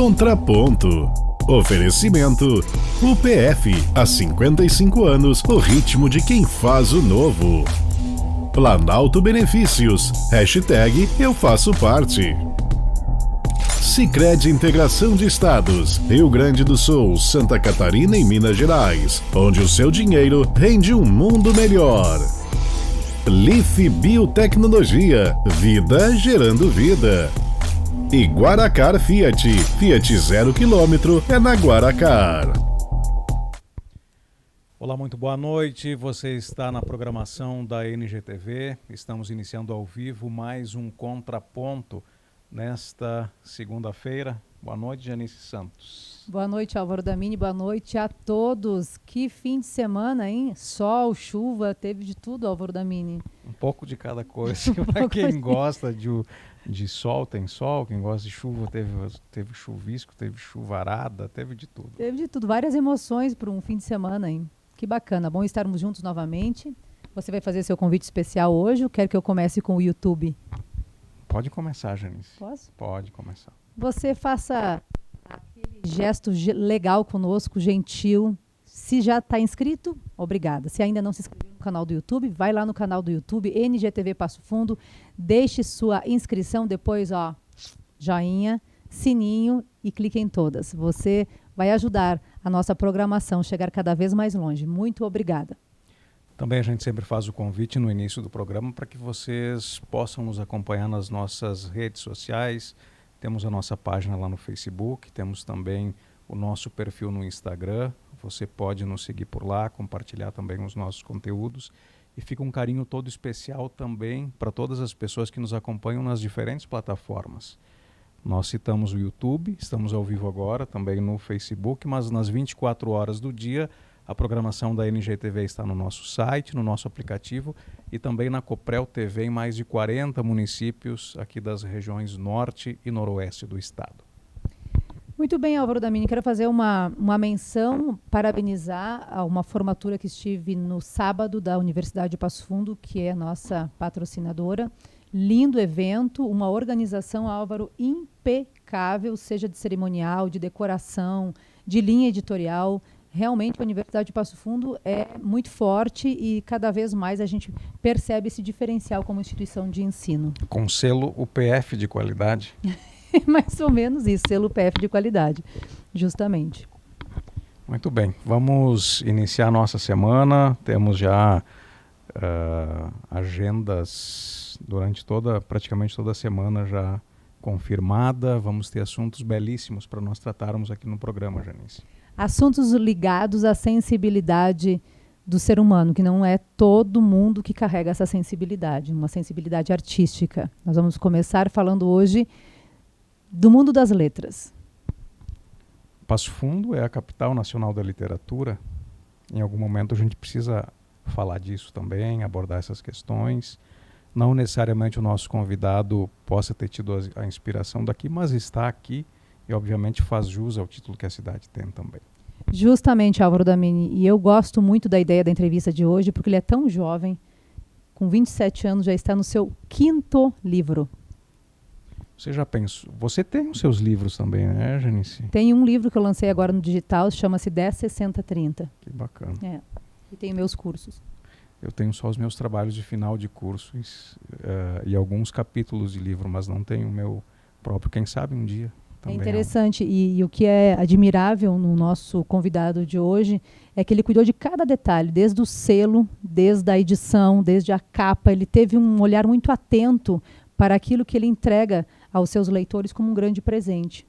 Contraponto. Oferecimento. UPF, há 55 anos, o ritmo de quem faz o novo. Planalto Benefícios. Hashtag Eu Faço Parte. Sicredi Integração de Estados. Rio Grande do Sul, Santa Catarina e Minas Gerais. Onde o seu dinheiro rende um mundo melhor. Leaf Biotecnologia. Vida gerando vida. E Guaracar Fiat. Fiat 0 km é na Guaracar. Olá, muito boa noite. Você está na programação da NGTV. Estamos iniciando ao vivo mais um Contraponto nesta segunda-feira. Boa noite, Janice Santos. Boa noite, Álvaro Damini. Boa noite a todos. Que fim de semana, hein? Sol, chuva, teve de tudo, Álvaro Damini. Um pouco de cada coisa. Para quem gosta de sol, tem sol. Quem gosta de chuva, teve chuvisco, teve chuvarada, teve de tudo. Teve de tudo. Várias emoções para um fim de semana, hein? Que bacana. Bom estarmos juntos novamente. Você vai fazer seu convite especial hoje ou quer que eu comece com o YouTube? Pode começar, Janice. Posso? Pode começar. Você faça aquele gesto legal conosco, gentil. Se já está inscrito, obrigada. Se ainda não se inscreveu no canal do YouTube, vai lá no canal do YouTube, NGTV Passo Fundo, deixe sua inscrição, depois, joinha, sininho e clique em todas. Você vai ajudar a nossa programação a chegar cada vez mais longe. Muito obrigada. Também a gente sempre faz o convite no início do programa para que vocês possam nos acompanhar nas nossas redes sociais. Temos a nossa página lá no Facebook, temos também o nosso perfil no Instagram. Você pode nos seguir por lá, compartilhar também os nossos conteúdos. E fica um carinho todo especial também para todas as pessoas que nos acompanham nas diferentes plataformas. Nós citamos o YouTube, estamos ao vivo agora, também no Facebook, mas nas 24 horas do dia, a programação da NGTV está no nosso site, no nosso aplicativo e também na Coprel TV em mais de 40 municípios aqui das regiões norte e noroeste do estado. Muito bem, Álvaro Damini, quero fazer uma menção, parabenizar a uma formatura que estive no sábado da Universidade de Passo Fundo, que é a nossa patrocinadora. Lindo evento, uma organização, Álvaro, impecável, seja de cerimonial, de decoração, de linha editorial. Realmente a Universidade de Passo Fundo é muito forte e cada vez mais a gente percebe esse diferencial como instituição de ensino. Com selo UPF de qualidade. Mais ou menos isso, selo UPF de qualidade, justamente. Muito bem, vamos iniciar a nossa semana. Temos já agendas durante praticamente toda a semana já confirmada. Vamos ter assuntos belíssimos para nós tratarmos aqui no programa, Janice. Assuntos ligados à sensibilidade do ser humano, que não é todo mundo que carrega essa sensibilidade, uma sensibilidade artística. Nós vamos começar falando hoje do mundo das letras. Passo Fundo é a capital nacional da literatura. Em algum momento a gente precisa falar disso também, abordar essas questões. Não necessariamente o nosso convidado possa ter tido a inspiração daqui, mas está aqui e obviamente faz jus ao título que a cidade tem também. Justamente, Álvaro Damini, e eu gosto muito da ideia da entrevista de hoje, porque ele é tão jovem, com 27 anos, já está no seu 5º livro. Você já pensou? Você tem os seus livros também, né, Janice? Tem um livro que eu lancei agora no digital, chama-se 106030. Que bacana. E tem meus cursos. Eu tenho só os meus trabalhos de final de cursos e alguns capítulos de livro, mas não tenho o meu próprio. Quem sabe um dia. É interessante e o que é admirável no nosso convidado de hoje é que ele cuidou de cada detalhe, desde o selo, desde a edição, desde a capa. Ele teve um olhar muito atento para aquilo que ele entrega aos seus leitores como um grande presente.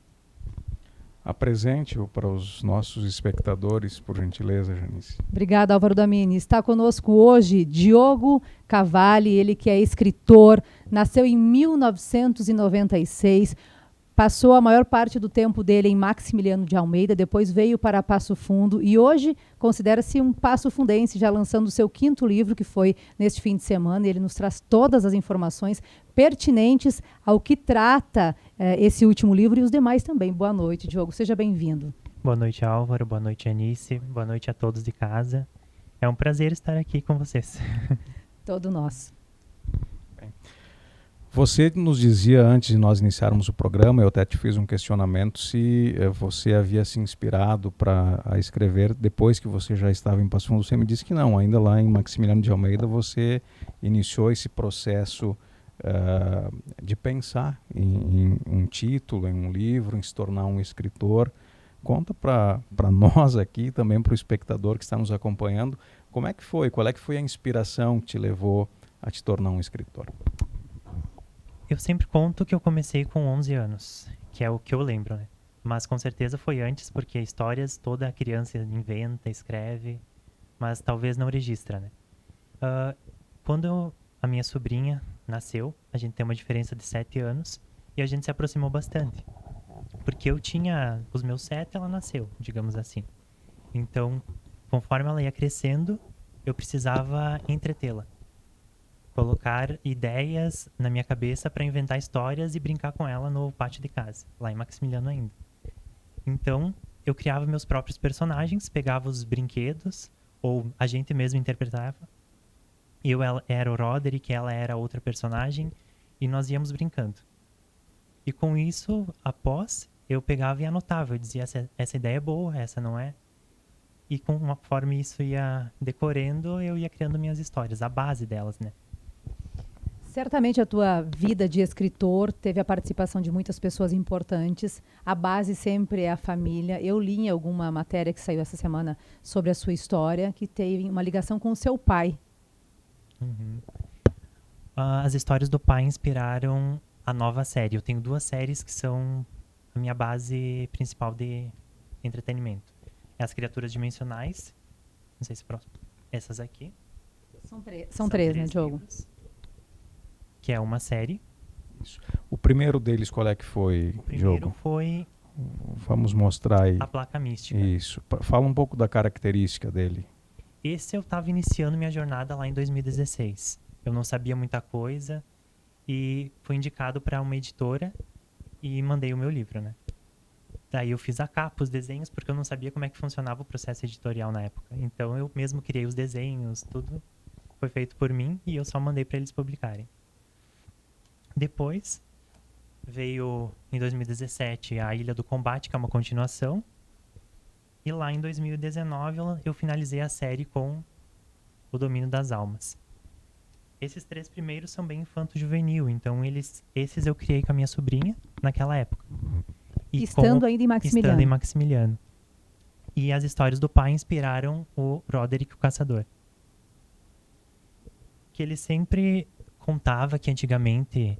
Apresente-o para os nossos espectadores, por gentileza, Janice. Obrigada, Álvaro Damini. Está conosco hoje Diogo Cavalli, ele que é escritor, nasceu em 1996, passou a maior parte do tempo dele em Maximiliano de Almeida, depois veio para Passo Fundo e hoje considera-se um passofundense, já lançando o seu 5º livro, que foi neste fim de semana. Ele nos traz todas as informações pertinentes ao que trata esse último livro e os demais também. Boa noite, Diogo. Seja bem-vindo. Boa noite, Álvaro. Boa noite, Anice. Boa noite a todos de casa. É um prazer estar aqui com vocês. Todo nosso. Bem, Você nos dizia antes de nós iniciarmos o programa, eu até te fiz um questionamento se você havia se inspirado para escrever depois que você já estava em Passo Fundo. Você me disse que não, ainda lá em Maximiliano de Almeida você iniciou esse processo de pensar em um título, em um livro, em se tornar um escritor. Conta para nós aqui, também para o espectador que está nos acompanhando, como é que foi, qual é que foi a inspiração que te levou a te tornar um escritor? Eu sempre conto que eu comecei com 11 anos, que é o que eu lembro, né? Mas com certeza foi antes, porque histórias toda criança inventa, escreve, mas talvez não registra, né? Quando a minha sobrinha nasceu, a gente tem uma diferença de 7 anos, e a gente se aproximou bastante. Porque eu tinha os meus 7, ela nasceu, digamos assim. Então, conforme ela ia crescendo, eu precisava entretê-la. Colocar ideias na minha cabeça para inventar histórias e brincar com ela no pátio de casa, lá em Maximiliano ainda. Então, eu criava meus próprios personagens, pegava os brinquedos, ou a gente mesmo interpretava. Ela era o Roderick, ela era outra personagem, e nós íamos brincando. E com isso, após, eu pegava e anotava. Eu dizia, essa ideia é boa, essa não é. E conforme isso ia decorando, eu ia criando minhas histórias, a base delas, né? Certamente a tua vida de escritor teve a participação de muitas pessoas importantes. A base sempre é a família. Eu li em alguma matéria que saiu essa semana sobre a sua história, que teve uma ligação com o seu pai. Uhum. As histórias do pai inspiraram a nova série. Eu tenho 2 séries que são a minha base principal de entretenimento. É As Criaturas Dimensionais. Não sei se próximo. Essas aqui. São três, né, Diogo? Livros, que é uma série. Isso. O primeiro deles, qual é que foi, O primeiro Diogo? foi Vamos mostrar aí. A Placa Mística. Isso. Fala um pouco da característica dele. Esse eu estava iniciando minha jornada lá em 2016. Eu não sabia muita coisa e fui indicado para uma editora e mandei o meu livro, né? Daí eu fiz a capa, os desenhos, porque eu não sabia como é que funcionava o processo editorial na época. Então eu mesmo criei os desenhos, tudo foi feito por mim e eu só mandei para eles publicarem. Depois veio em 2017 A Ilha do Combate, que é uma continuação. E lá em 2019 eu finalizei a série com O Domínio das Almas. Esses 3 primeiros são bem infanto-juvenil, então esses eu criei com a minha sobrinha naquela época. E Estando ainda em Maximiliano. Estando em Maximiliano. E as histórias do pai inspiraram o Roderick, o Caçador. Que ele sempre contava que antigamente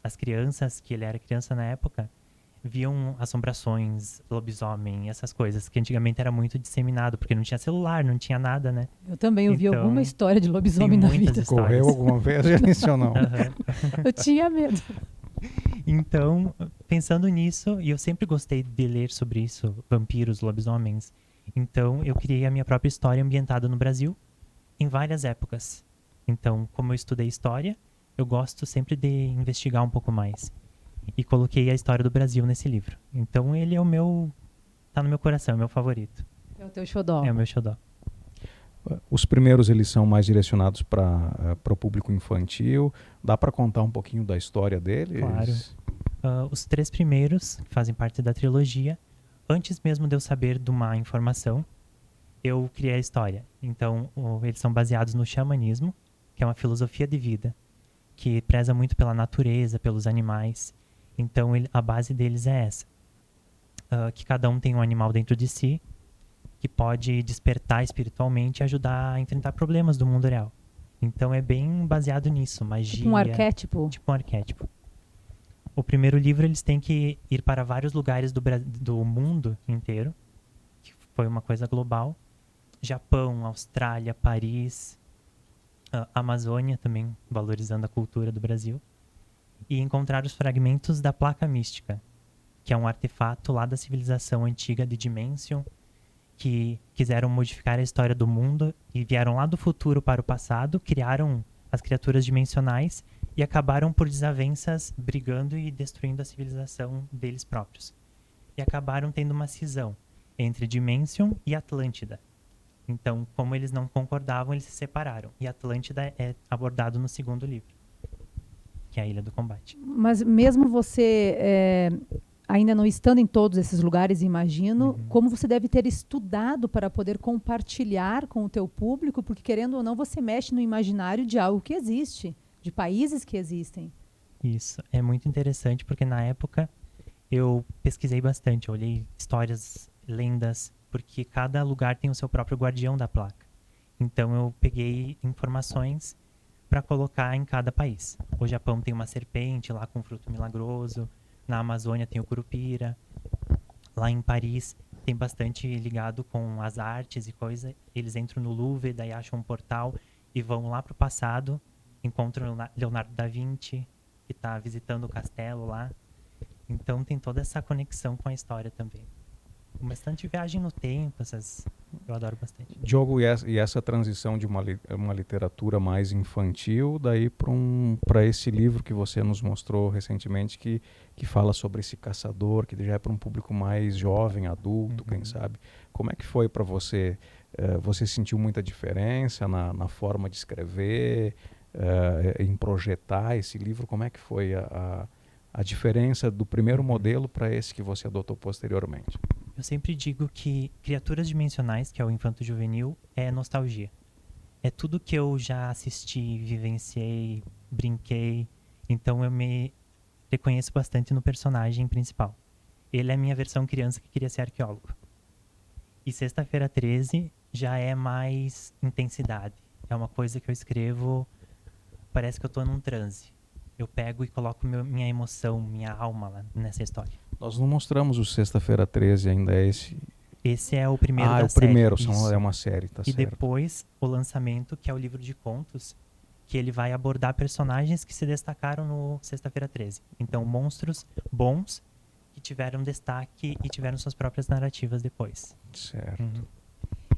as crianças, que ele era criança na época, viam assombrações, lobisomem, essas coisas, que antigamente era muito disseminado, porque não tinha celular, não tinha nada, né? Eu também ouvi Então, alguma história de lobisomem na muitas vida. histórias. Correu alguma vez? Já iniciou não. Eu tinha medo. Então, pensando nisso, e eu sempre gostei de ler sobre isso, vampiros, lobisomens, então eu criei a minha própria história ambientada no Brasil, em várias épocas. Então, como eu estudei história, eu gosto sempre de investigar um pouco mais. E coloquei a história do Brasil nesse livro. Então ele é o meu... tá no meu coração, é o meu favorito. É o teu xodó. É o meu xodó. Os primeiros eles são mais direcionados para o público infantil. Dá para contar um pouquinho da história deles? Claro. Os 3 primeiros, que fazem parte da trilogia, antes mesmo de eu saber de uma informação, eu criei a história. Então eles são baseados no xamanismo, que é uma filosofia de vida, que preza muito pela natureza, pelos animais. Então a base deles é essa. Que cada um tem um animal dentro de si, que pode despertar espiritualmente e ajudar a enfrentar problemas do mundo real. Então é bem baseado nisso, magia. Tipo um arquétipo? Tipo um arquétipo. O primeiro livro eles têm que ir para vários lugares do mundo inteiro, que foi uma coisa global. Japão, Austrália, Paris, Amazônia também, valorizando a cultura do Brasil. E encontrar os fragmentos da Placa Mística, que é um artefato lá da civilização antiga de Dimension, que quiseram modificar a história do mundo e vieram lá do futuro para o passado, criaram as criaturas dimensionais e acabaram por desavenças brigando e destruindo a civilização deles próprios. E acabaram tendo uma cisão entre Dimension e Atlântida. Então, como eles não concordavam, eles se separaram. E Atlântida é abordado no segundo livro. que é a Ilha do Combate. Mas mesmo você ainda não estando em todos esses lugares, imagino, como você deve ter estudado para poder compartilhar com o teu público, porque querendo ou não, você mexe no imaginário de algo que existe, de países que existem. Isso, é muito interessante porque na época eu pesquisei bastante, eu olhei histórias, lendas, porque cada lugar tem o seu próprio guardião da placa. Então eu peguei informações para colocar em cada país. O Japão tem uma serpente lá com fruto milagroso, na Amazônia tem o curupira, lá em Paris tem bastante ligado com as artes e coisa. Eles entram no Louvre, daí acham um portal e vão lá para o passado, encontram Leonardo da Vinci, que está visitando o castelo lá. Então tem toda essa conexão com a história também. Bastante viagem no tempo, eu adoro bastante. Diogo, e essa transição de uma literatura mais infantil, daí para esse livro que você nos mostrou recentemente, que fala sobre esse caçador, que já é para um público mais jovem, adulto, quem sabe. Como é que foi para você? Você sentiu muita diferença na forma de escrever, em projetar esse livro? Como é que foi a diferença do primeiro modelo para esse que você adotou posteriormente? Eu sempre digo que Criaturas Dimensionais, que é o Infanto Juvenil, é nostalgia. É tudo que eu já assisti, vivenciei, brinquei. Então eu me reconheço bastante no personagem principal. Ele é a minha versão criança que queria ser arqueólogo. E Sexta-feira 13 já é mais intensidade. É uma coisa que eu escrevo, parece que eu estou num transe. Eu pego e coloco minha emoção, minha alma lá nessa história. Nós não mostramos o Sexta-feira 13 ainda, esse... Esse é o primeiro da série. Ah, é o primeiro, é uma série, tá certo. E depois o lançamento, que é o livro de contos, que ele vai abordar personagens que se destacaram no Sexta-feira 13. Então, monstros bons que tiveram destaque e tiveram suas próprias narrativas depois. Certo.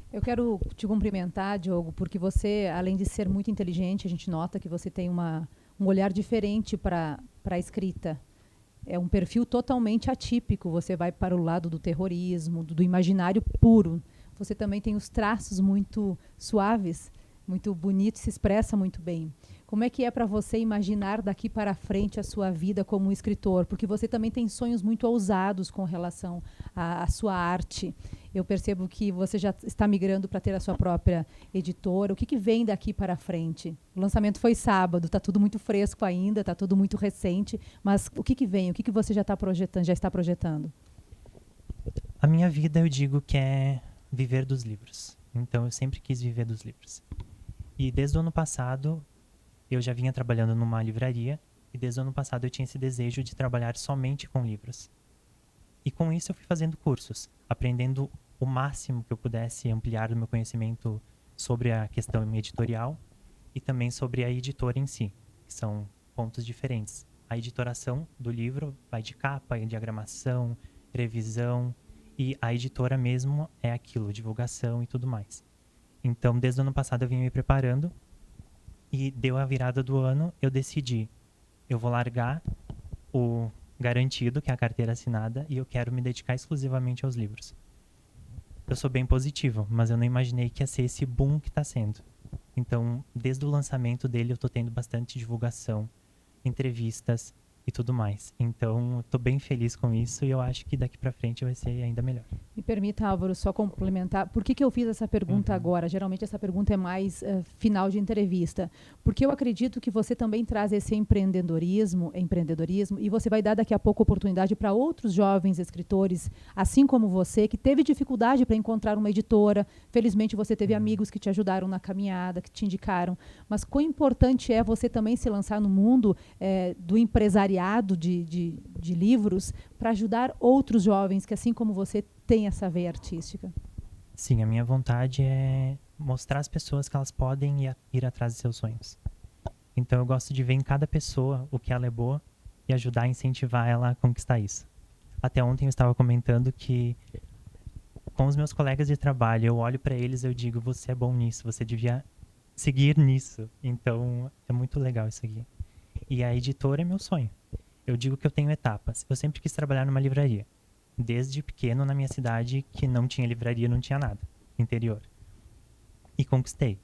Eu quero te cumprimentar, Diogo, porque você, além de ser muito inteligente, a gente nota que você tem um olhar diferente para a escrita. É um perfil totalmente atípico. Você vai para o lado do terrorismo, do imaginário puro. Você também tem os traços muito suaves, muito bonitos, se expressa muito bem. Como é que é para você imaginar daqui para frente a sua vida como escritor? Porque você também tem sonhos muito ousados com relação à sua arte. Eu percebo que você já está migrando para ter a sua própria editora. O que vem daqui para frente? O lançamento foi sábado, está tudo muito fresco ainda, está tudo muito recente. Mas o que vem? O que você já está projetando? A minha vida, eu digo que é viver dos livros. Então, eu sempre quis viver dos livros. E desde o ano passado, eu já vinha trabalhando numa livraria. E desde o ano passado, eu tinha esse desejo de trabalhar somente com livros. E com isso, eu fui fazendo cursos, aprendendo o máximo que eu pudesse ampliar o meu conhecimento sobre a questão editorial e também sobre a editora em si, que são pontos diferentes. A editoração do livro vai de capa, diagramação, revisão, e a editora mesmo é aquilo, divulgação e tudo mais. Então, desde o ano passado eu vim me preparando e deu a virada do ano, eu decidi, eu vou largar o garantido, que é a carteira assinada, e eu quero me dedicar exclusivamente aos livros. Eu sou bem positivo, mas eu não imaginei que ia ser esse boom que está sendo. Então, desde o lançamento dele, eu estou tendo bastante divulgação, entrevistas e tudo mais. Então, eu estou bem feliz com isso e eu acho que daqui para frente vai ser ainda melhor. Me permita, Álvaro, só complementar. Por que eu fiz essa pergunta agora? Geralmente essa pergunta é mais final de entrevista. Porque eu acredito que você também traz esse empreendedorismo e você vai dar daqui a pouco oportunidade para outros jovens escritores, assim como você, que teve dificuldade para encontrar uma editora. Felizmente você teve amigos que te ajudaram na caminhada, que te indicaram. Mas quão importante é você também se lançar no mundo do empresariado de livros para ajudar outros jovens que, assim como você, têm essa veia artística? Sim, a minha vontade é mostrar às pessoas que elas podem ir atrás de seus sonhos. Então eu gosto de ver em cada pessoa o que ela é boa e ajudar a incentivar ela a conquistar isso. Até ontem eu estava comentando que com os meus colegas de trabalho, eu olho para eles e eu digo, você é bom nisso, você devia seguir nisso. Então é muito legal isso aqui. E a editora é meu sonho. Eu digo que eu tenho etapas. Eu sempre quis trabalhar numa livraria. Desde pequeno, na minha cidade, que não tinha livraria, não tinha nada. Interior. E conquistei.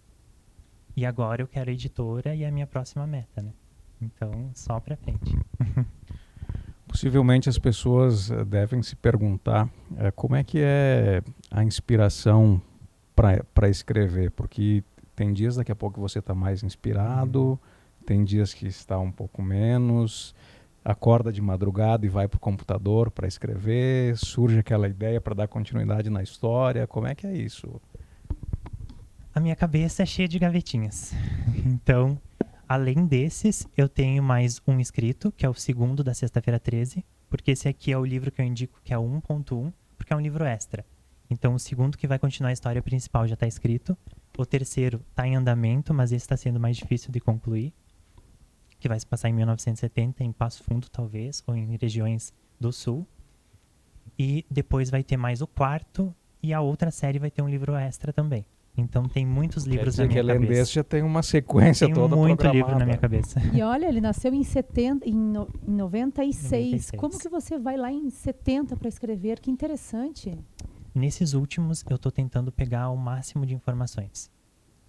E agora eu quero a editora e é a minha próxima meta, né? Então, só para frente. Possivelmente as pessoas devem se perguntar como é que é a inspiração para escrever, porque tem dias daqui a pouco que você está mais inspirado, tem dias que está um pouco menos, acorda de madrugada e vai para o computador para escrever, surge aquela ideia para dar continuidade na história. Como é que é isso? A minha cabeça é cheia de gavetinhas. Então, além desses, eu tenho mais um escrito, que é o segundo da Sexta-feira 13, porque esse aqui é o livro que eu indico que é o 1.1, porque é um livro extra. Então, o segundo que vai continuar a história principal já está escrito. O terceiro está em andamento, mas esse está sendo mais difícil de concluir, que vai se passar em 1970, em Passo Fundo, talvez, ou em regiões do Sul. E depois vai ter mais o quarto, e a outra série vai ter um livro extra também. Então tem muitos livros na minha cabeça. Além desse, já tem uma sequência tem toda muito programada. livro na minha cabeça. E olha, ele nasceu em 96. 96. Como que você vai lá em 70 para escrever? Que interessante. Nesses últimos, eu estou tentando pegar o máximo de informações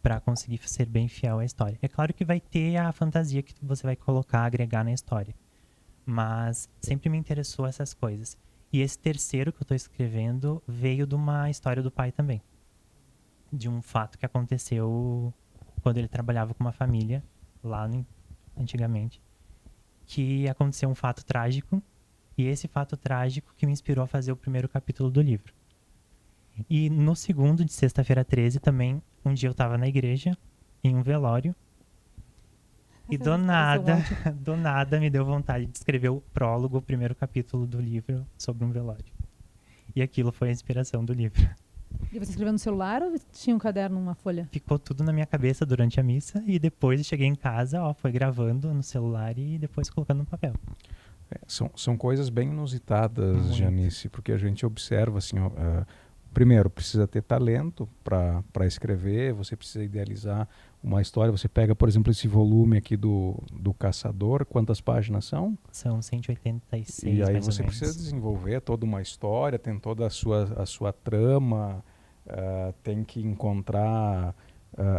para conseguir ser bem fiel à história. É claro que vai ter a fantasia que você vai colocar, agregar na história. Mas sempre me interessou essas coisas. E esse terceiro que eu estou escrevendo veio de uma história do pai também. De um fato que aconteceu quando ele trabalhava com uma família, lá antigamente. Que aconteceu um fato trágico. E esse fato trágico que me inspirou a fazer o primeiro capítulo do livro. E no segundo, de Sexta-feira 13, também, um dia eu estava na igreja, em um velório, e do nada me deu vontade de escrever o prólogo, o primeiro capítulo do livro sobre um velório. E aquilo foi a inspiração do livro. E você escreveu no celular ou tinha um caderno, uma folha? Ficou tudo na minha cabeça durante a missa, e depois cheguei em casa, foi gravando no celular e depois colocando no papel. São coisas bem inusitadas, Muito. Janice, porque a gente observa assim... primeiro, precisa ter talento para escrever, você precisa idealizar uma história. Você pega, por exemplo, esse volume aqui do Caçador, quantas páginas são? São 186, e aí mais você ou menos. precisa desenvolver toda uma história, tem toda a sua trama, tem que encontrar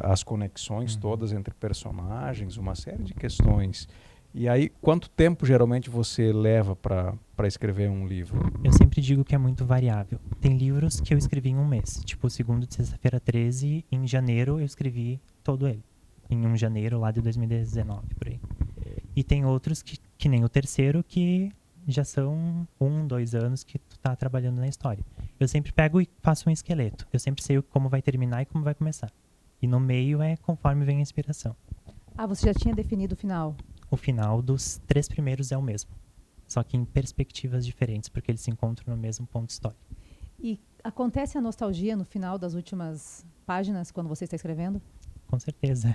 as conexões todas entre personagens, uma série de questões. E aí, quanto tempo geralmente você leva para escrever um livro? Eu sempre digo que é muito variável. Tem livros que eu escrevi em um mês. Tipo, o segundo de Sexta-feira 13, em janeiro eu escrevi todo ele. Em um janeiro lá de 2019, por aí. E tem outros que nem o terceiro, que já são 2 anos que tu tá trabalhando na história. Eu sempre pego e faço um esqueleto. Eu sempre sei como vai terminar e como vai começar. E no meio é conforme vem a inspiração. Ah, você já tinha definido o final? O final dos 3 primeiros é o mesmo. Só que em perspectivas diferentes, porque eles se encontram no mesmo ponto histórico. E acontece a nostalgia no final das últimas páginas, quando você está escrevendo? Com certeza.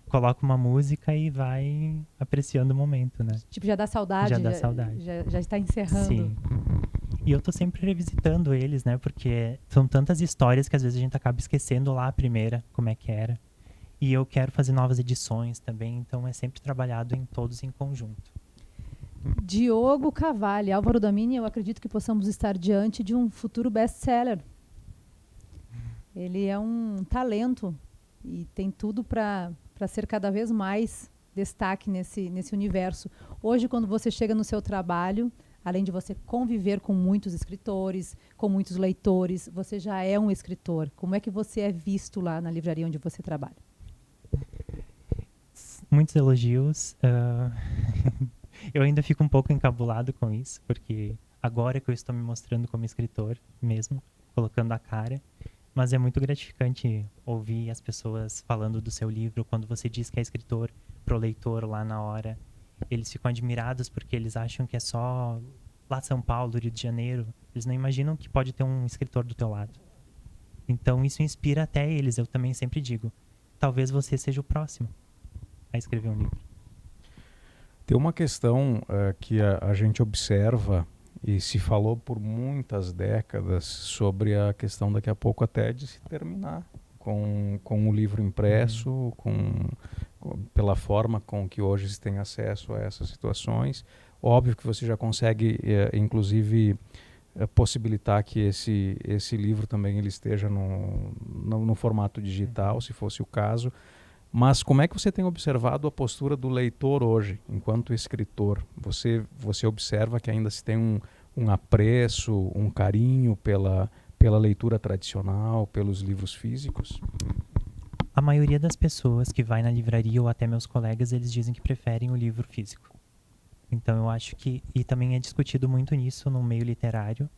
Coloca uma música e vai apreciando o momento, né? Tipo, já dá saudade? Já dá saudade. Já está encerrando? Sim. E eu tô sempre revisitando eles, né? Porque são tantas histórias que às vezes a gente acaba esquecendo lá a primeira, como é que era. E eu quero fazer novas edições também, então é sempre trabalhado em todos em conjunto. Diogo Cavalli, Álvaro Domini, eu acredito que possamos estar diante de um futuro best-seller. Ele é um talento e tem tudo para ser cada vez mais destaque nesse universo. Hoje, quando você chega no seu trabalho, além de você conviver com muitos escritores, com muitos leitores, você já é um escritor. Como é que você é visto lá na livraria onde você trabalha? Muitos elogios. Eu ainda fico um pouco encabulado com isso, porque agora que eu estou me mostrando como escritor mesmo, colocando a cara, mas é muito gratificante ouvir as pessoas falando do seu livro, quando você diz que é escritor pro leitor lá na hora. Eles ficam admirados porque eles acham que é só lá São Paulo, Rio de Janeiro. Eles não imaginam que pode ter um escritor do teu lado. Então isso inspira até eles, eu também sempre digo. Talvez você seja o próximo a escrever um livro. Tem uma questão que a gente observa e se falou por muitas décadas sobre a questão daqui a pouco até de se terminar com o livro impresso, pela forma com que hoje se tem acesso a essas situações. Óbvio que você já consegue, inclusive, possibilitar que esse livro também ele esteja no formato digital, se fosse o caso. Mas como é que você tem observado a postura do leitor hoje, enquanto escritor? Você observa que ainda se tem um apreço, um carinho pela leitura tradicional, pelos livros físicos? A maioria das pessoas que vai na livraria ou até meus colegas, eles dizem que preferem o livro físico. Então eu acho que, e também é discutido muito nisso no meio literário,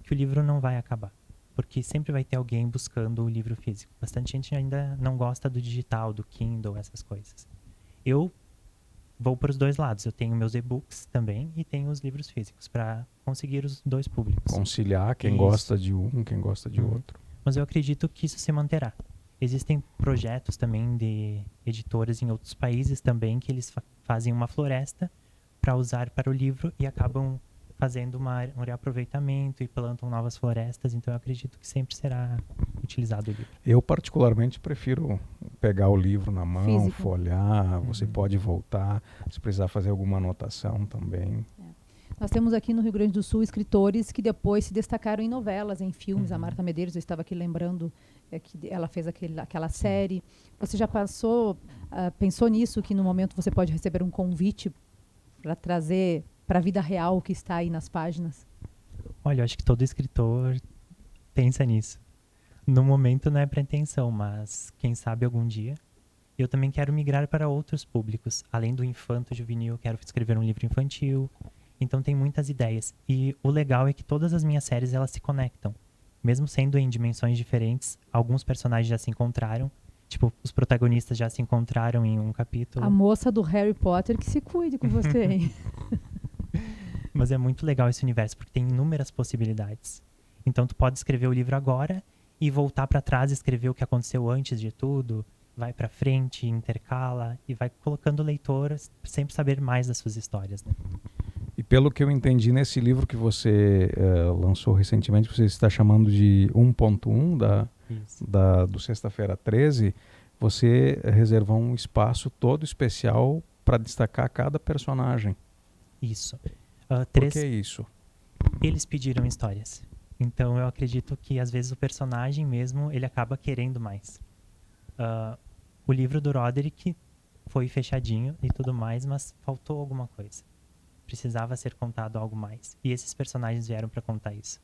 que o livro não vai acabar. Porque sempre vai ter alguém buscando o livro físico. Bastante gente ainda não gosta do digital, do Kindle, essas coisas. Eu vou para os dois lados. Eu tenho meus e-books também e tenho os livros físicos para conseguir os dois públicos. Conciliar quem Isso. gosta de um, quem gosta de outro. Mas eu acredito que isso se manterá. Existem projetos também de editoras em outros países também que eles fazem uma floresta para usar para o livro e acabam fazendo um reaproveitamento e plantam novas florestas. Então eu acredito que sempre será utilizado o livro. Eu particularmente prefiro pegar o livro na mão, Físico. folhear, você pode voltar, se precisar fazer alguma anotação também. Nós temos aqui no Rio Grande do Sul escritores que depois se destacaram em novelas, em filmes. A Marta Medeiros, eu estava aqui lembrando que ela fez aquela série. Você já pensou nisso, que no momento você pode receber um convite para trazer para a vida real o que está aí nas páginas? Olha, eu acho que todo escritor pensa nisso. No momento não é pretensão, mas quem sabe algum dia. Eu também quero migrar para outros públicos. Além do infanto juvenil, quero escrever um livro infantil. Então tem muitas ideias. E o legal é que todas as minhas séries elas se conectam. Mesmo sendo em dimensões diferentes, alguns personagens já se encontraram. Tipo, os protagonistas já se encontraram em um capítulo. A moça do Harry Potter que se cuide com você, hein? Mas é muito legal esse universo, porque tem inúmeras possibilidades. Então tu pode escrever o livro agora e voltar para trás e escrever o que aconteceu antes de tudo. Vai para frente, intercala e vai colocando o leitor sempre saber mais das suas histórias, né? E pelo que eu entendi nesse livro que você lançou recentemente, você está chamando de 1.1 do Sexta-feira 13, você reservou um espaço todo especial para destacar cada personagem. Isso. Por que isso? Eles pediram histórias. Então eu acredito que às vezes o personagem mesmo, ele acaba querendo mais. O livro do Roderick foi fechadinho e tudo mais, mas faltou alguma coisa. Precisava ser contado algo mais. E esses personagens vieram para contar isso.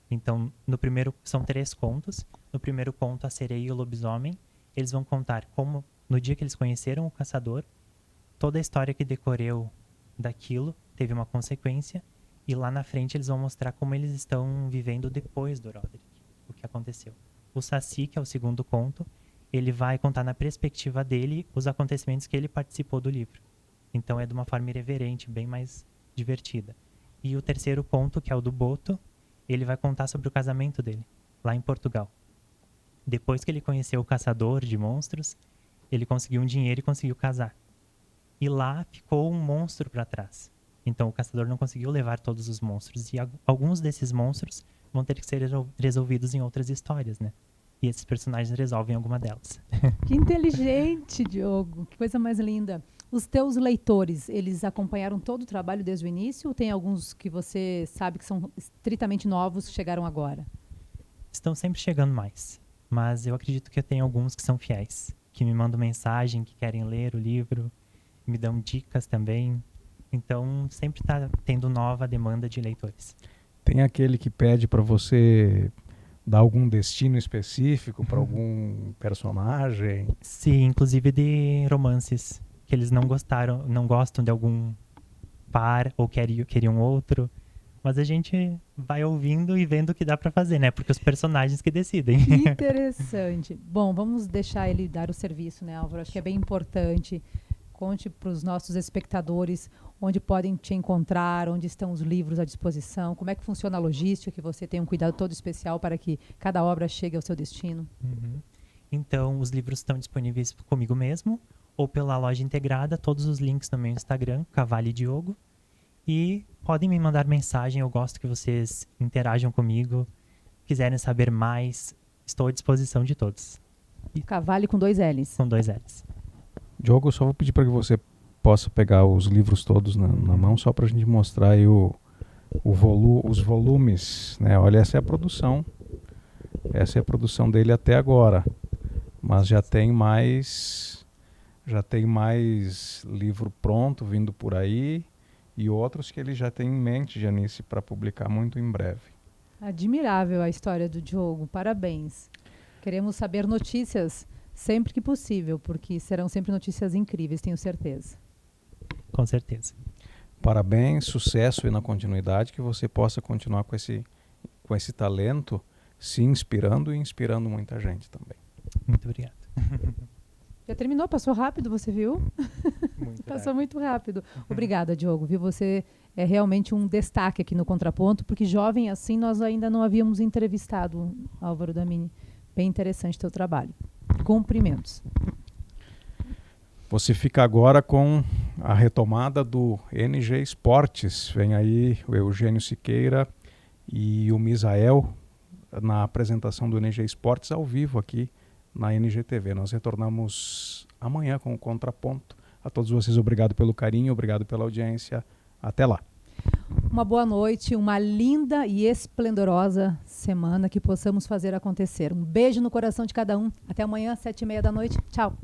Então, no primeiro, são 3 contos. No primeiro conto, a sereia e o lobisomem, eles vão contar como, no dia que eles conheceram o caçador, toda a história que decorreu daquilo teve uma consequência. E lá na frente, eles vão mostrar como eles estão vivendo depois do Roderick, o que aconteceu. O Saci, que é o segundo conto, ele vai contar na perspectiva dele os acontecimentos que ele participou do livro. Então, é de uma forma irreverente, bem mais divertida. E o terceiro conto, que é o do Boto, ele vai contar sobre o casamento dele, lá em Portugal. Depois que ele conheceu o caçador de monstros, ele conseguiu um dinheiro e conseguiu casar. E lá ficou um monstro para trás. Então o caçador não conseguiu levar todos os monstros. E alguns desses monstros vão ter que ser resolvidos em outras histórias, né? E esses personagens resolvem alguma delas. Que inteligente, Diogo. Que coisa mais linda. Os teus leitores, eles acompanharam todo o trabalho desde o início ou tem alguns que você sabe que são estritamente novos que chegaram agora? Estão sempre chegando mais. Mas eu acredito que eu tenho alguns que são fiéis. Que me mandam mensagem, que querem ler o livro. Me dão dicas também. Então, sempre está tendo nova demanda de leitores. Tem aquele que pede para você dar algum destino específico para algum personagem? Sim, inclusive de romances. Que eles não gostam de algum par ou queriam outro. Mas a gente vai ouvindo e vendo o que dá para fazer, né? Porque os personagens que decidem. Que interessante. Bom, vamos deixar ele dar o serviço, né, Álvaro? Acho que é bem importante. Conte para os nossos espectadores onde podem te encontrar, onde estão os livros à disposição, como é que funciona a logística, que você tem um cuidado todo especial para que cada obra chegue ao seu destino. Uhum. Então, os livros estão disponíveis comigo mesmo ou pela loja integrada, todos os links no meu Instagram, Cavalli Diogo. E podem me mandar mensagem, eu gosto que vocês interajam comigo. Quiserem saber mais, estou à disposição de todos. Cavalli com 2 L's. Com 2 L's. Diogo, eu só vou pedir para que você possa pegar os livros todos na mão, só para a gente mostrar aí os volumes, né? Olha, essa é a produção. Essa é a produção dele até agora. Mas já tem mais já tem mais livro pronto vindo por aí e outros que ele já tem em mente, Janice, para publicar muito em breve. Admirável a história do Diogo, parabéns. Queremos saber notícias sempre que possível, porque serão sempre notícias incríveis, tenho certeza. Com certeza. Parabéns, sucesso e na continuidade, que você possa continuar com esse talento, se inspirando e inspirando muita gente também. Muito obrigado. Já terminou? Passou rápido, você viu? Muito Passou muito rápido. Obrigada, Diogo. Viu? Você é realmente um destaque aqui no Contraponto, porque jovem assim nós ainda não havíamos entrevistado, Álvaro Damini. Bem interessante o teu trabalho. Cumprimentos. Você fica agora com a retomada do NG Esportes. Vem aí o Eugênio Siqueira e o Misael na apresentação do NG Esportes ao vivo aqui na NGTV. Nós retornamos amanhã com o Contraponto. A todos vocês, obrigado pelo carinho, obrigado pela audiência. Até lá. Uma boa noite, uma linda e esplendorosa semana que possamos fazer acontecer. Um beijo no coração de cada um. Até amanhã, 7h30 da noite. Tchau.